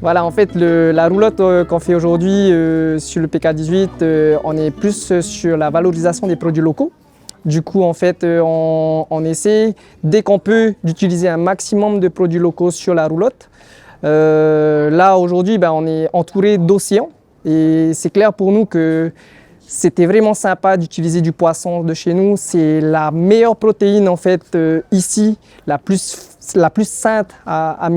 Voilà, en fait, la roulotte qu'on fait aujourd'hui sur le PK18, on est plus sur la valorisation des produits locaux. Du coup, en fait, on essaie, dès qu'on peut, d'utiliser un maximum de produits locaux sur la roulotte. Là, aujourd'hui, on est entouré d'océans et c'est clair pour nous que c'était vraiment sympa d'utiliser du poisson de chez nous. C'est la meilleure protéine, en fait, ici, la plus sainte à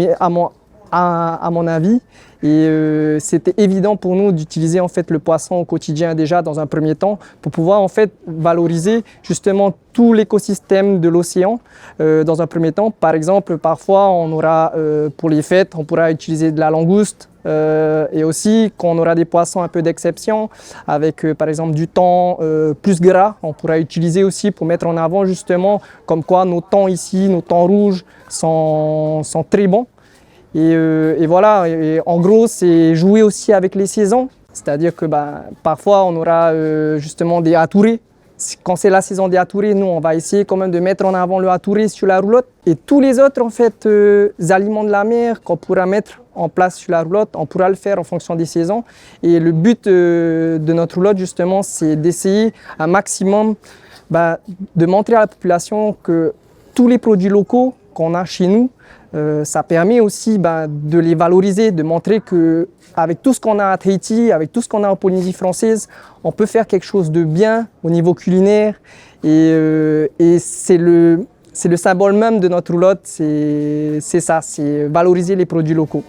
mon avis. Et c'était évident pour nous d'utiliser en fait le poisson au quotidien déjà dans un premier temps pour pouvoir en fait valoriser justement tout l'écosystème de l'océan dans un premier temps. Par exemple, parfois on aura pour les fêtes, on pourra utiliser de la langouste et aussi quand on aura des poissons un peu d'exception avec par exemple du thon plus gras, on pourra utiliser aussi pour mettre en avant justement comme quoi nos thons ici, nos thons rouges sont très bons. Et voilà, et en gros, c'est jouer aussi avec les saisons. C'est-à-dire que parfois, on aura justement des hatourés. Quand c'est la saison des hatourés, nous, on va essayer quand même de mettre en avant le hatouré sur la roulotte. Et tous les autres, en fait, aliments de la mer qu'on pourra mettre en place sur la roulotte, on pourra le faire en fonction des saisons. Et le but de notre roulotte, justement, c'est d'essayer un maximum de montrer à la population que tous les produits locaux qu'on a chez nous, ça permet aussi de les valoriser, de montrer qu'avec tout ce qu'on a à Tahiti, avec tout ce qu'on a en Polynésie française, on peut faire quelque chose de bien au niveau culinaire. Et c'est le symbole même de notre roulotte, c'est ça, c'est valoriser les produits locaux.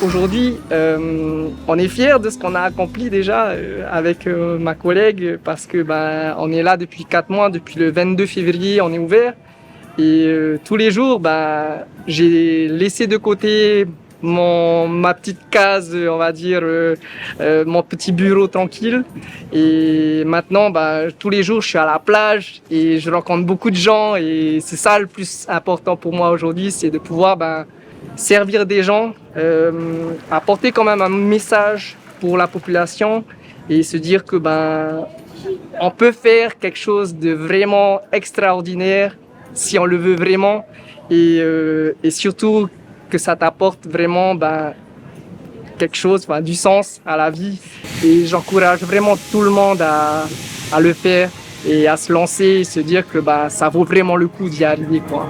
Aujourd'hui, on est fiers de ce qu'on a accompli déjà avec ma collègue parce que on est là depuis 4 mois, depuis le 22 février, on est ouvert. Et tous les jours, j'ai laissé de côté ma petite case, on va dire, mon petit bureau tranquille. Et maintenant, tous les jours, je suis à la plage et je rencontre beaucoup de gens. Et c'est ça le plus important pour moi aujourd'hui, c'est de pouvoir servir des gens, apporter quand même un message pour la population et se dire que on peut faire quelque chose de vraiment extraordinaire si on le veut vraiment et surtout que ça t'apporte vraiment quelque chose, du sens à la vie. Et j'encourage vraiment tout le monde à le faire et à se lancer et se dire que ça vaut vraiment le coup d'y arriver, quoi.